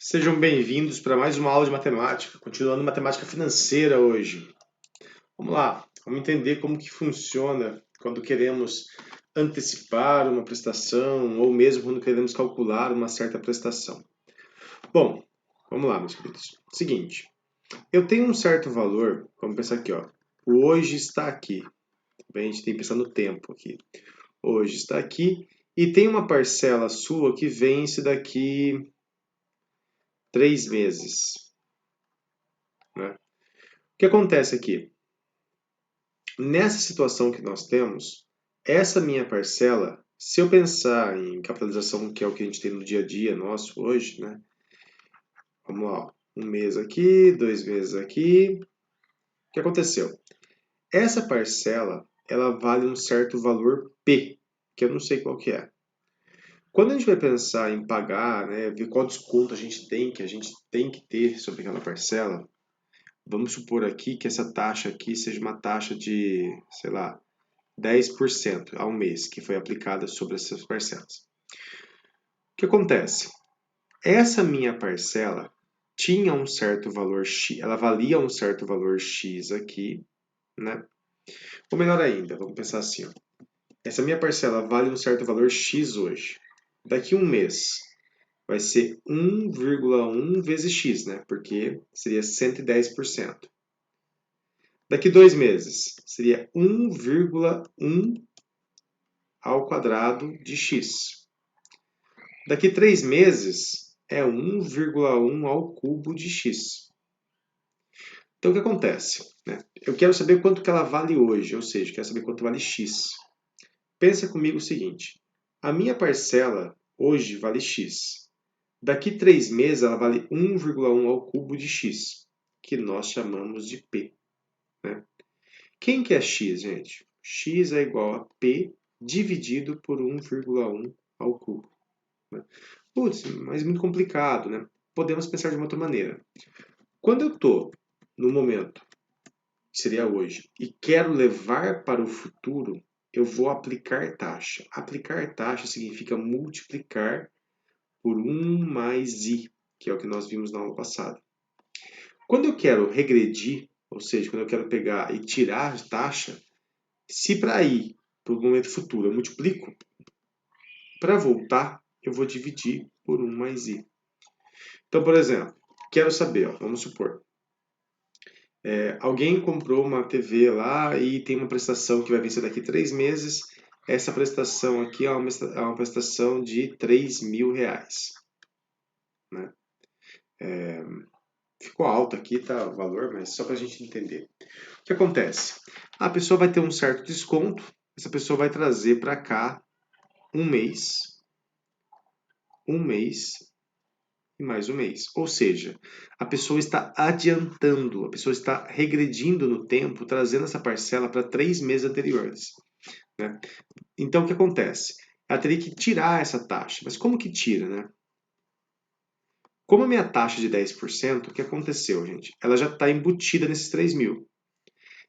Sejam bem-vindos para mais uma aula de matemática, continuando matemática financeira hoje. Vamos lá, vamos entender como que funciona quando queremos antecipar uma prestação ou mesmo quando queremos calcular uma certa prestação. Bom, vamos lá, meus queridos. Seguinte, eu tenho um certo valor, vamos pensar aqui, ó. O hoje está aqui. Bem, a gente tem que pensar no tempo aqui. Hoje está aqui e tem uma parcela sua que vence daqui 3 meses, né? O que acontece aqui? Nessa situação que nós temos, essa minha parcela, se eu pensar em capitalização, que é o que a gente tem no dia a dia nosso hoje, né? Vamos lá, um mês aqui, 2 meses aqui. O que aconteceu? Essa parcela, ela vale um certo valor P, que eu não sei qual que é. Quando a gente vai pensar em pagar, né, ver qual desconto que a gente tem que ter sobre aquela parcela, vamos supor aqui que essa taxa aqui seja uma taxa de, sei lá, 10% ao mês que foi aplicada sobre essas parcelas. O que acontece? Essa minha parcela tinha um certo valor X, ela valia um certo valor X aqui, né? Ou melhor ainda, vamos pensar assim, ó. Essa minha parcela vale um certo valor X hoje. Daqui um mês vai ser 1,1 vezes X, né? Porque seria 110%. Daqui 2 meses seria 1,1 ao quadrado de X. Daqui 3 meses é 1,1 ao cubo de x. Então, o que acontece? Né? Eu quero saber quanto que ela vale hoje, ou seja, quero saber quanto vale x. Pensa comigo o seguinte, a minha parcela hoje vale x. Daqui 3 meses ela vale 1,1 ao cubo de x, que nós chamamos de p. Né? Quem que é x, gente? X é igual a p dividido por 1,1 ao cubo. Né? Putz, mas muito complicado, né? Podemos pensar de uma outra maneira. Quando eu estou no momento, que seria hoje, e quero levar para o futuro, eu vou aplicar taxa. Aplicar taxa significa multiplicar por 1 mais i, que é o que nós vimos na aula passada. Quando eu quero regredir, ou seja, quando eu quero pegar e tirar a taxa, se para ir para o momento futuro eu multiplico, para voltar eu vou dividir por 1 mais i. Então, por exemplo, quero saber, ó, vamos supor, alguém comprou uma TV lá e tem uma prestação que vai vencer daqui 3 meses. Essa prestação aqui é uma prestação de 3.000 reais. Né? Ficou alto aqui, tá, o valor, mas só para a gente entender. O que acontece? A pessoa vai ter um certo desconto, essa pessoa vai trazer para cá um mês e mais um mês. Ou seja, a pessoa está adiantando, a pessoa está regredindo no tempo, trazendo essa parcela para 3 meses anteriores. Né? Então, o que acontece? Ela teria que tirar essa taxa. Mas como que tira, né? Como a minha taxa de 10%, o que aconteceu, gente? Ela já está embutida nesses 3.000.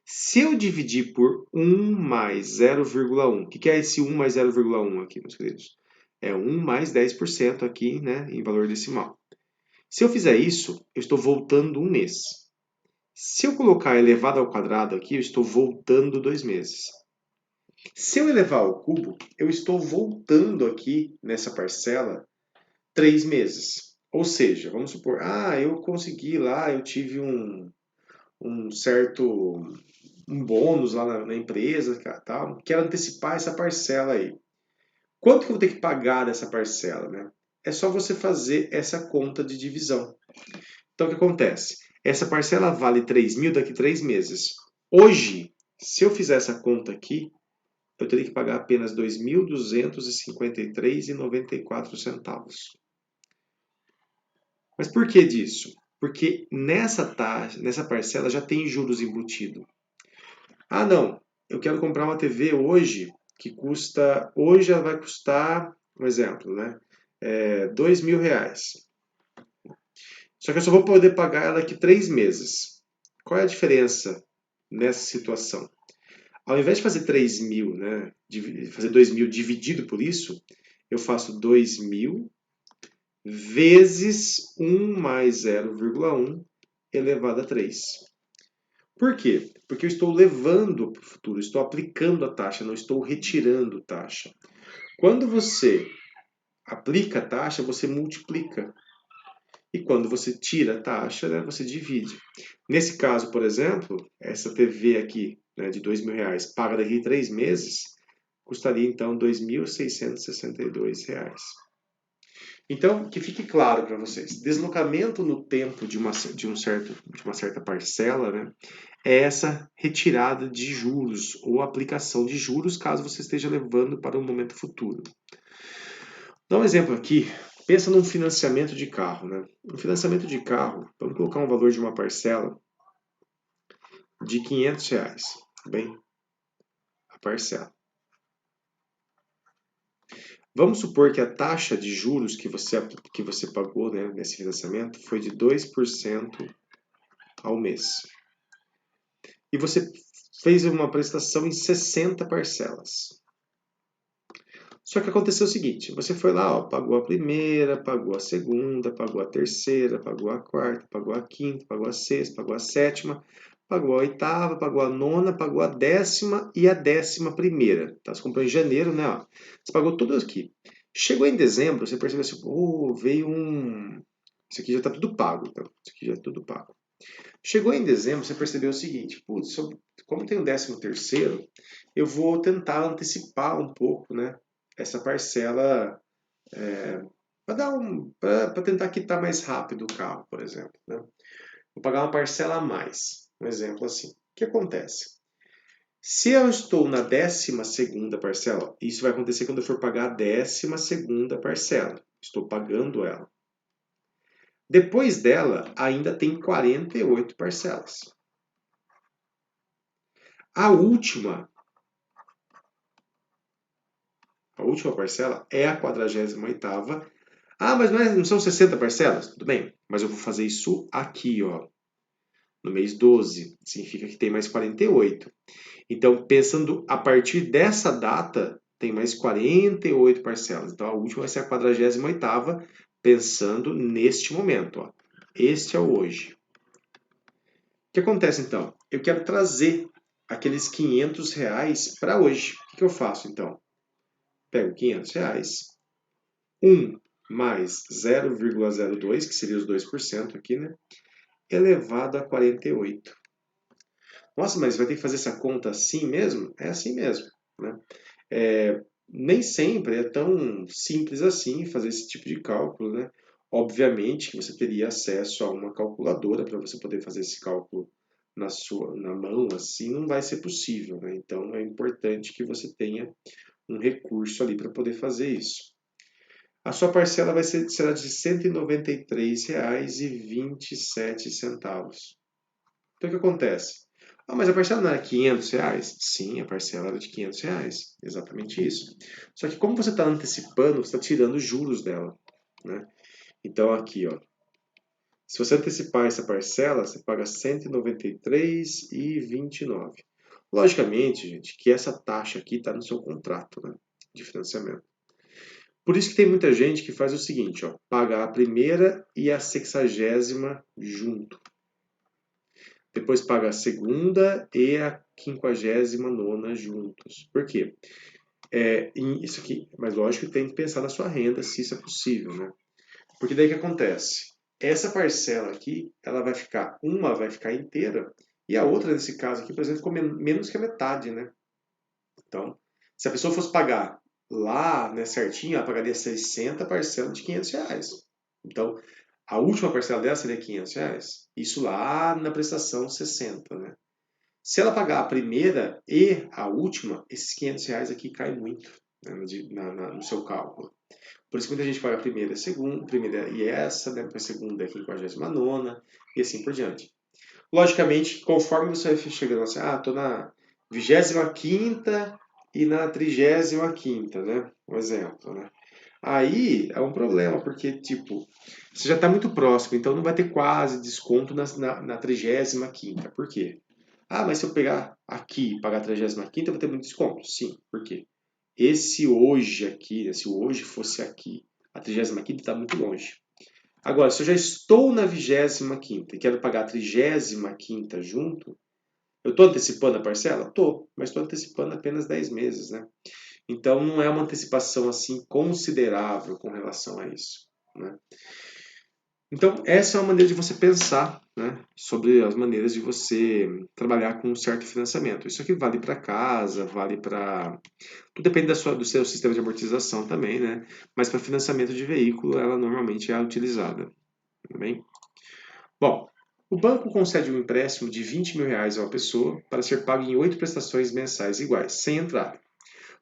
Se eu dividir por 1 mais 0,1, o que é esse 1 mais 0,1 aqui, meus queridos? É 1 mais 10% aqui, né, em valor decimal. Se eu fizer isso, eu estou voltando um mês. Se eu colocar elevado ao quadrado aqui, eu estou voltando 2 meses. Se eu elevar ao cubo, eu estou voltando aqui nessa parcela 3 meses. Ou seja, vamos supor, eu consegui lá, eu tive um certo bônus lá na empresa, tal, quero antecipar essa parcela aí. Quanto que eu vou ter que pagar dessa parcela, né? É só você fazer essa conta de divisão. Então, o que acontece? Essa parcela vale 3.000 daqui 3 meses. Hoje, se eu fizer essa conta aqui, eu teria que pagar apenas R$ 2.253,94. Mas por que disso? Porque nessa taxa, nessa parcela já tem juros embutido. Não, eu quero comprar uma TV hoje que custa, hoje ela vai custar, um exemplo, né? R$ 2.000. Só que eu só vou poder pagar ela daqui 3 meses. Qual é a diferença nessa situação? Ao invés de fazer 3.000, né, fazer 2.000 dividido por isso, eu faço 2.000 vezes 1 mais 0,1 elevado a 3. Por quê? Porque eu estou levando para o futuro, estou aplicando a taxa, não estou retirando taxa. Quando você aplica a taxa, você multiplica. E quando você tira a taxa, né, você divide. Nesse caso, por exemplo, essa TV aqui, né, de R$ 2.000, paga daqui a 3 meses, custaria então R$ 2.662. Então, que fique claro para vocês, deslocamento no tempo de uma certa parcela, né, é essa retirada de juros ou aplicação de juros caso você esteja levando para um momento futuro. Dá um exemplo aqui, pensa num financiamento de carro. Né? Um financiamento de carro, vamos colocar um valor de uma parcela de R$ 500, bem, a parcela. Vamos supor que a taxa de juros que você pagou, né, nesse financiamento foi de 2% ao mês. E você fez uma prestação em 60 parcelas. Só que aconteceu o seguinte, você foi lá, pagou a primeira, pagou a segunda, pagou a terceira, pagou a quarta, pagou a quinta, pagou a sexta, pagou a sétima, pagou a oitava, pagou a nona, pagou a 10ª e a 11ª. Tá? Você comprou em janeiro, né? Ó. Você pagou tudo aqui. Chegou em dezembro, você percebeu assim, veio um... Isso aqui já está tudo pago, então. Isso aqui já é tudo pago. Chegou em dezembro, você percebeu o seguinte, putz, como tem o 13º, eu vou tentar antecipar um pouco, né? Essa parcela para tentar quitar mais rápido o carro, por exemplo. Né? Vou pagar uma parcela a mais, um exemplo assim. O que acontece? Se eu estou na 12ª parcela, isso vai acontecer quando eu for pagar a 12ª parcela. Estou pagando ela. Depois dela, ainda tem 48 parcelas. A última parcela é a 48ª. Ah, mas não são 60 parcelas? Tudo bem, mas eu vou fazer isso aqui, ó, no mês 12. Significa que tem mais 48. Então, pensando a partir dessa data, tem mais 48 parcelas. Então, a última vai ser a 48ª, pensando neste momento. Ó. Este é o hoje. O que acontece, então? Eu quero trazer aqueles R$ 500 para hoje. O que eu faço, então? Pego R$ 500, 1 mais 0,02, que seria os 2% aqui, né? Elevado a 48. Nossa, mas vai ter que fazer essa conta assim mesmo? É assim mesmo, né? Nem sempre é tão simples assim fazer esse tipo de cálculo, né? Obviamente que você teria acesso a uma calculadora para você poder fazer esse cálculo na mão, assim, não vai ser possível, né? Então é importante que você tenha um recurso ali para poder fazer isso. A sua parcela será de R$ 193,27. Então o que acontece? Ah, mas a parcela não era R$ 500? Sim, a parcela era de R$ 500. Exatamente isso. Só que como você está antecipando, você está tirando os juros dela. Né? Então aqui, ó, se você antecipar essa parcela, você paga R$ 193,29. Logicamente, gente, que essa taxa aqui está no seu contrato, né, de financiamento. Por isso que tem muita gente que faz o seguinte, ó, paga a primeira e a 60ª junto. Depois paga a segunda e a 59ª juntos. Por quê? Isso aqui, mas lógico que tem que pensar na sua renda, se isso é possível, né? Porque daí o que acontece? Essa parcela aqui, uma vai ficar inteira, e a outra, nesse caso aqui, por exemplo, ficou menos que a metade, né? Então, se a pessoa fosse pagar lá, né, certinho, ela pagaria 60 parcelas de R$ 500. Então, a última parcela dela seria R$ 500. Isso lá na prestação 60, né? Se ela pagar a primeira e a última, esses R$ 500 aqui caem muito, né, no seu cálculo. Por isso que muita gente paga a primeira, a segunda, primeira e essa, né, depois a segunda e a 59ª, e assim por diante. Logicamente, conforme você vai chegando assim, estou na 25ª e na 35ª, né? Um exemplo, né? Aí é um problema, porque, tipo, você já está muito próximo, então não vai ter quase desconto na 35ª. Por quê? Mas se eu pegar aqui e pagar a 35ª, eu vou ter muito desconto. Sim, por quê? Esse hoje aqui, né, se o hoje fosse aqui, A 35ª está muito longe. Agora, se eu já estou na 25ª e quero pagar a 35ª junto, eu estou antecipando a parcela? Estou, mas estou antecipando apenas 10 meses, né? Então, não é uma antecipação assim considerável com relação a isso, né? Então, essa é uma maneira de você pensar, né, sobre as maneiras de você trabalhar com um certo financiamento. Isso aqui vale para casa, vale para... Tudo depende do seu sistema de amortização também, né? Mas para financiamento de veículo, ela normalmente é utilizada. Tudo bem? Bom, o banco concede um empréstimo de R$ 20.000 a uma pessoa para ser pago em 8 prestações mensais iguais, sem entrada.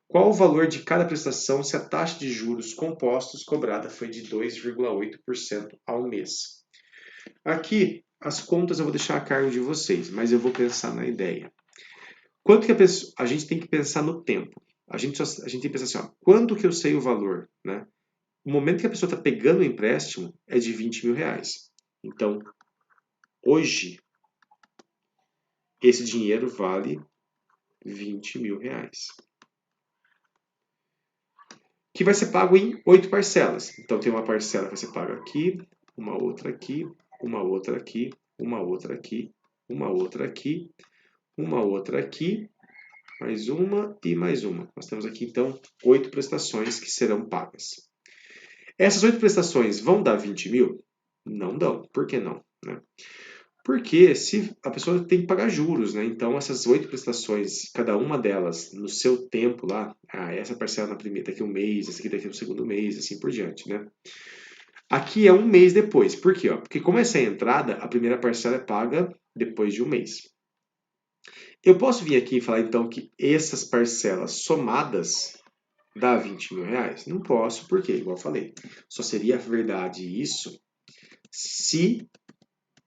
Qual o valor de cada prestação se a taxa de juros compostos cobrada foi de 2,8% ao mês? Aqui, as contas eu vou deixar a cargo de vocês, mas eu vou pensar na ideia. Quanto que a gente tem que pensar no tempo? A gente tem que pensar assim, ó, quanto que eu sei o valor, né? O momento que a pessoa está pegando o empréstimo é de R$ 20.000. Então, hoje, esse dinheiro vale R$ 20.000. Que vai ser pago em 8 parcelas. Então, tem uma parcela que você paga aqui, uma outra aqui, uma outra aqui, uma outra aqui, uma outra aqui, uma outra aqui, mais uma e mais uma. Nós temos aqui, então, 8 prestações que serão pagas. Essas 8 prestações vão dar 20.000? Não dão. Por que não? Né? Porque se a pessoa tem que pagar juros, né? Então, essas 8 prestações, cada uma delas no seu tempo lá, essa parcela na primeira, daqui a um mês, essa aqui daqui a um segundo mês, assim por diante, né? Aqui é um mês depois. Por quê? Porque como essa é a entrada, a primeira parcela é paga depois de um mês. Eu posso vir aqui e falar, então, que essas parcelas somadas dá R$ 20.000? Não posso, porque, igual eu falei, só seria verdade isso se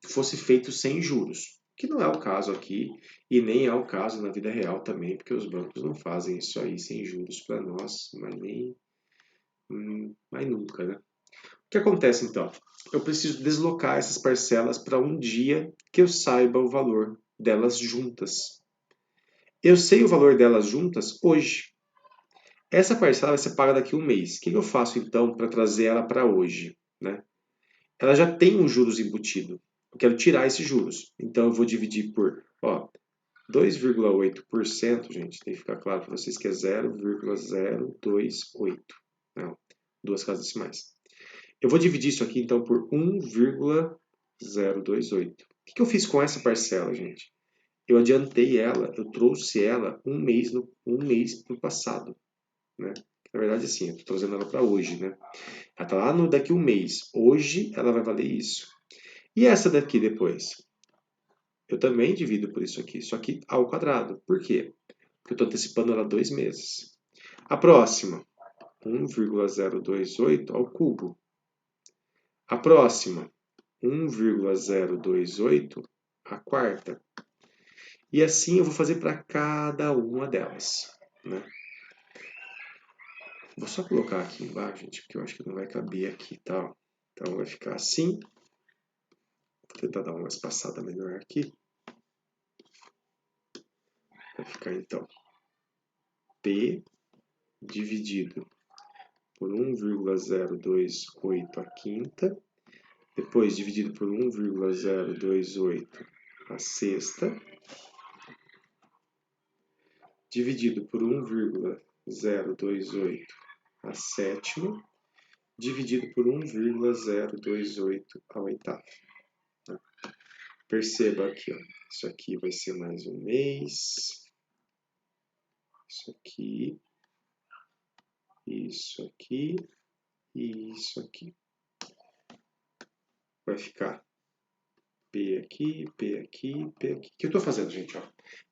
fosse feito sem juros, que não é o caso aqui e nem é o caso na vida real também, porque os bancos não fazem isso aí sem juros para nós, mas nunca, né? O que acontece então? Eu preciso deslocar essas parcelas para um dia que eu saiba o valor delas juntas. Eu sei o valor delas juntas hoje. Essa parcela vai ser paga daqui a um mês. O que eu faço então para trazer ela para hoje, né? Ela já tem um juros embutido. Eu quero tirar esses juros. Então eu vou dividir por, 2,8%, gente, tem que ficar claro para vocês que é 0,028. Não, duas casas decimais. Eu vou dividir isso aqui então por 1,028. O que eu fiz com essa parcela, gente? Eu adiantei ela, eu trouxe ela um mês no passado, né? Na verdade, assim, eu estou trazendo ela para hoje, né? Ela está lá daqui a um mês. Hoje ela vai valer isso. E essa daqui depois? Eu também divido por isso aqui, só que ao quadrado. Por quê? Porque eu estou antecipando ela 2 meses. A próxima, 1,028 ao cubo. A próxima, 1,028 à quarta. E assim eu vou fazer para cada uma delas, né? Vou só colocar aqui embaixo, gente, porque eu acho que não vai caber aqui, tá? Então vai ficar assim. Vou tentar dar uma espaçada melhor aqui. Vai ficar então P dividido por 1,028 à quinta, depois dividido por 1,028 à sexta, dividido por 1,028 à sétima, dividido por 1,028 à oitava. Perceba aqui, ó, isso aqui vai ser mais um mês, isso aqui e isso aqui. Vai ficar P aqui, P aqui, P aqui. O que eu estou fazendo, gente? Ó?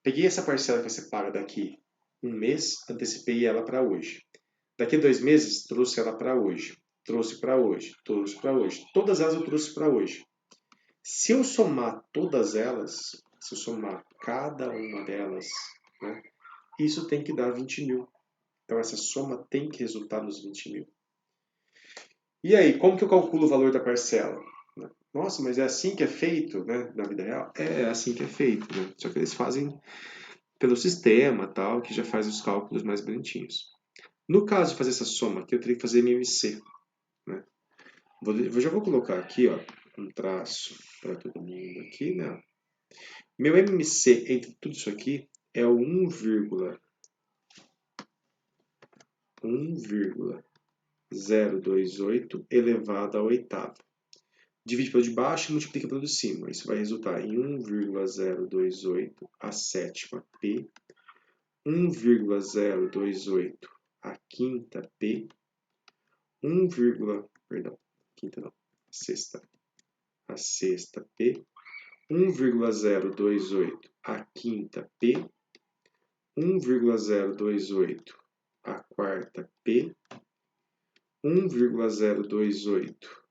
Peguei essa parcela que você paga daqui um mês, antecipei ela para hoje. Daqui a 2 meses, trouxe ela para hoje. Trouxe para hoje, trouxe para hoje. Todas elas eu trouxe para hoje. Se eu somar todas elas, se eu somar cada uma delas, né, isso tem que dar 20.000. Então essa soma tem que resultar nos 20.000. E aí, como que eu calculo o valor da parcela? Nossa, mas é assim que é feito, né, na vida real? É assim que é feito, né? Só que eles fazem pelo sistema, tal, que já faz os cálculos mais bonitinhos. No caso de fazer essa soma aqui, eu teria que fazer MMC, né? Já vou colocar aqui, ó, um traço para todo mundo aqui, né? Meu MC entre tudo isso aqui é o 1,028 elevado à oitava. Divide pelo de baixo e multiplica pelo de cima. Isso vai resultar em 1,028 a sétima P, 1,028 a quinta P, perdão, quinta não, a sexta P, 1,028 a quinta P, 1,028 a quarta P, 1,028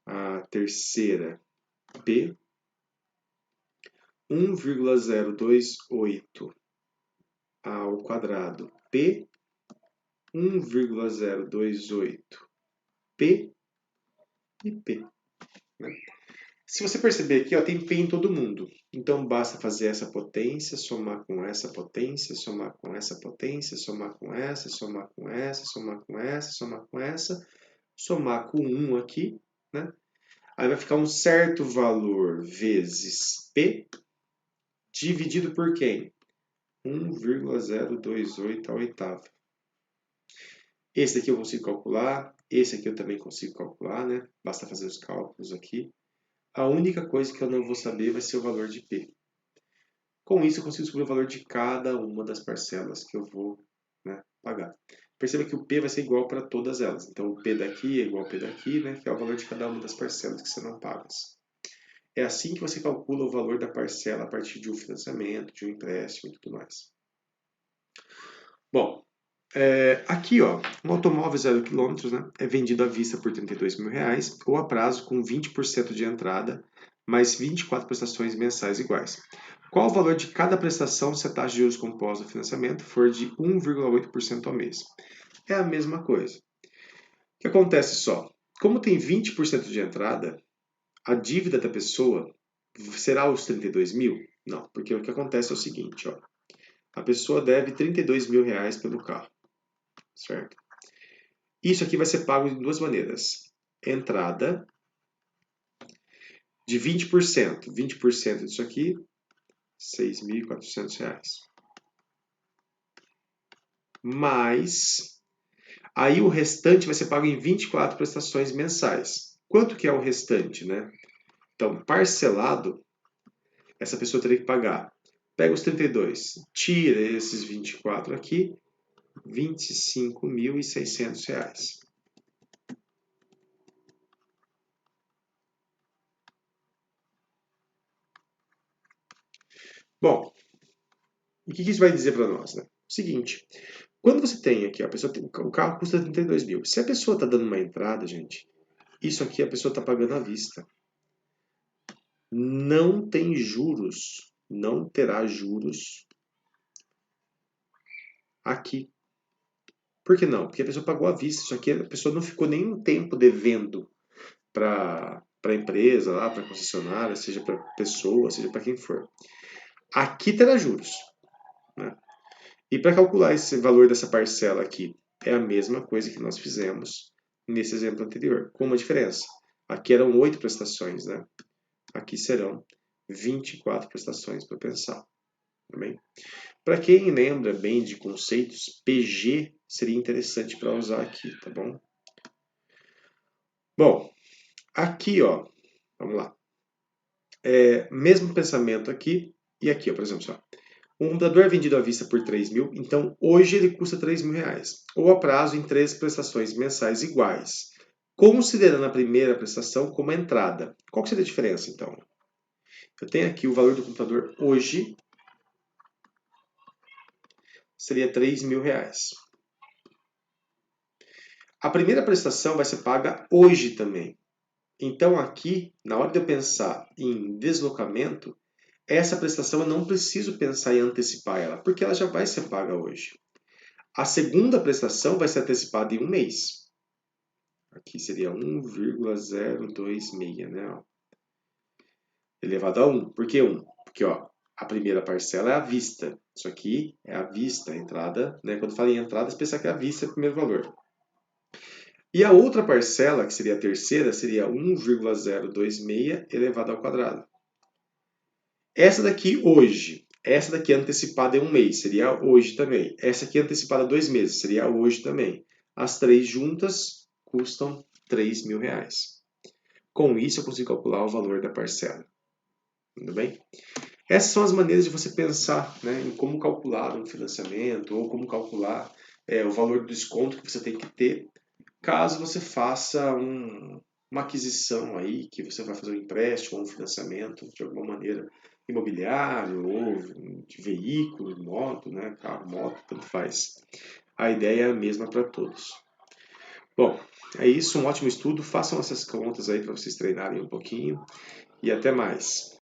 a terceira P, 1,028 ao quadrado P, 1,028 P e P. Né? Se você perceber aqui, ó, tem P em todo mundo. Então basta fazer essa potência, somar com essa potência, somar com essa potência, somar com essa, somar com essa, somar com essa, somar com essa, somar com 1 aqui, né? Aí vai ficar um certo valor vezes P, dividido por quem? 1,028 à oitava. Esse daqui eu consigo calcular, esse aqui eu também consigo calcular, né? Basta fazer os cálculos aqui. A única coisa que eu não vou saber vai ser o valor de P. Com isso, eu consigo descobrir o valor de cada uma das parcelas que eu vou, né, pagar. Perceba que o P vai ser igual para todas elas. Então, o P daqui é igual ao P daqui, né, que é o valor de cada uma das parcelas que serão pagas. É assim que você calcula o valor da parcela a partir de um financiamento, de um empréstimo e tudo mais. Bom, aqui, ó, um automóvel 0 km, né, é vendido à vista por R$32 mil ou a prazo com 20% de entrada, mais 24 prestações mensais iguais. Qual o valor de cada prestação se a taxa de juros composta do financiamento for de 1,8% ao mês? É a mesma coisa. O que acontece só? Como tem 20% de entrada, a dívida da pessoa será os 32 mil? Não, porque o que acontece é o seguinte, ó, a pessoa deve 32 mil reais pelo carro, certo? Isso aqui vai ser pago de duas maneiras. Entrada de 20%. 20% disso aqui, R$ 6.400. Mais, aí o restante vai ser pago em 24 prestações mensais. Quanto que é o restante, né? Então, parcelado, essa pessoa teria que pagar. Pega os 32, tira esses 24 aqui, R$ 25.600. Bom, o que isso vai dizer para nós, né? Seguinte, quando você tem aqui, a pessoa tem, o carro custa 32 mil. Se a pessoa está dando uma entrada, gente, isso aqui a pessoa está pagando à vista. Não tem juros, não terá juros aqui. Por que não? Porque a pessoa pagou à vista. Isso aqui a pessoa não ficou nenhum tempo devendo para a empresa, lá, para a concessionária, seja para pessoa, seja para quem for. Aqui terá juros. Né? E para calcular esse valor dessa parcela aqui, é a mesma coisa que nós fizemos nesse exemplo anterior, com uma diferença. Aqui eram 8 prestações, né? Aqui serão 24 prestações para pensar. Tá bem? Para quem lembra bem de conceitos, PG seria interessante para usar aqui, tá bom? Bom, aqui, ó, vamos lá. Mesmo pensamento aqui e aqui, ó, por exemplo, ó, um computador é vendido à vista por 3 mil, então hoje ele custa 3 mil reais, ou a prazo em 3 prestações mensais iguais, considerando a primeira prestação como entrada. Qual que seria a diferença, então? Eu tenho aqui o valor do computador hoje, seria 3 mil reais. A primeira prestação vai ser paga hoje também. Então aqui, na hora de eu pensar em deslocamento, essa prestação eu não preciso pensar em antecipar ela, porque ela já vai ser paga hoje. A segunda prestação vai ser antecipada em um mês. Aqui seria 1,026, né? Elevado a 1. Por que 1? Porque ó, a primeira parcela é à vista. Isso aqui é à vista, a entrada. Né? Quando fala em entrada, você pensa que é à vista é o primeiro valor. E a outra parcela, que seria a terceira, seria 1,026 elevado ao quadrado. Essa daqui hoje, essa daqui antecipada é um mês, seria hoje também. Essa aqui antecipada 2 meses, seria hoje também. As três juntas custam R$ 3.000. Com isso eu consigo calcular o valor da parcela. Tudo bem? Essas são as maneiras de você pensar, né, em como calcular um financiamento ou como calcular o valor do desconto que você tem que ter caso você faça uma aquisição aí, que você vai fazer um empréstimo ou um financiamento de alguma maneira imobiliário ou de veículo, moto, né, carro, moto, tanto faz. A ideia é a mesma para todos. Bom, é isso, um ótimo estudo. Façam essas contas aí para vocês treinarem um pouquinho e até mais.